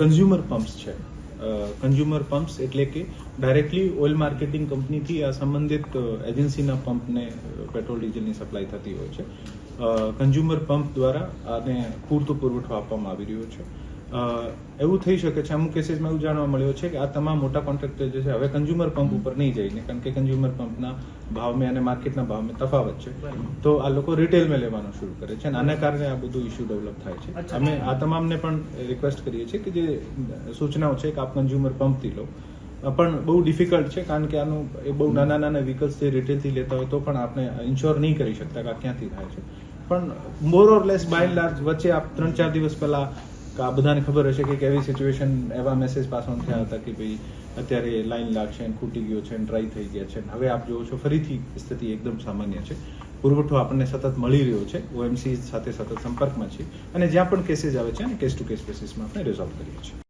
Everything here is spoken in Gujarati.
કન્ઝ્યુમર પમ્પ્સ છે. કન્ઝ્યુમર પમ્પ્સ એટલે કે ડાયરેક્ટલી ઓઇલ માર્કેટિંગ કંપનીથી આ સંબંધિત એજન્સીના પંપને પેટ્રોલ ડીઝલની સપ્લાય થતી હોય છે. કન્ઝ્યુમર પંપ દ્વારા આને પૂરતો પુરવઠો આપવામાં આવી રહ્યો છે. એવું થઈ શકે છે, અમુક કેસીસમાં એવું જાણવા મળ્યું છે કે આ તમામ મોટા કોન્ટ્રાક્ટર જે છે હવે કન્ઝ્યુમર પંપ ઉપર નહીં જઈને, કારણ કે કન્ઝ્યુમર પંપના ભાવમાં અને માર્કેટના ભાવમાં તફાવત છે, તો આ લોકો રિટેલમાં લેવાનું શરૂ કરે છે અને આના કારણે આ બધું ઇસ્યુ ડેવલપ થાય છે. અમે આ તમામને પણ રિક્વેસ્ટ કરીએ છીએ કે જે સૂચનાઓ છે કે આપ કન્ઝ્યુમર પંપથી લો, પણ બહુ ડિફિકલ્ટ છે કારણ કે આનું એ બહુ નાના વ્હીકલ્સ જે રિટેલથી લેતા હોય તો પણ આપણે ઇન્શ્યોર નહીં કરી શકતા કે આ ક્યાંથી થાય છે. પણ મોર ઓર લેસ બાય એન્ડ લાર્જ વચ્ચે આપ 3-4 દિવસ પહેલા આ બધાને ખબર હશે કે કેવી સિચ્યુએશન, એવા મેસેજ પાસ ઓન થયા હતા કે ભાઈ અત્યારે લાઈન લાગશે, ખૂટી ગયો છે, ડ્રાય થઈ ગયા છે. હવે આપ જોવો છો ફરીથી સ્થિતિ એકદમ સામાન્ય છે. પુરવઠો આપણને સતત મળી રહ્યો છે. OMC સાથે સતત સંપર્કમાં છે અને જ્યાં પણ કેસીસ આવે છે અને કેસ ટુ કેસ બેસિસમાં આપણે રિઝોલ્વ કરીએ છીએ.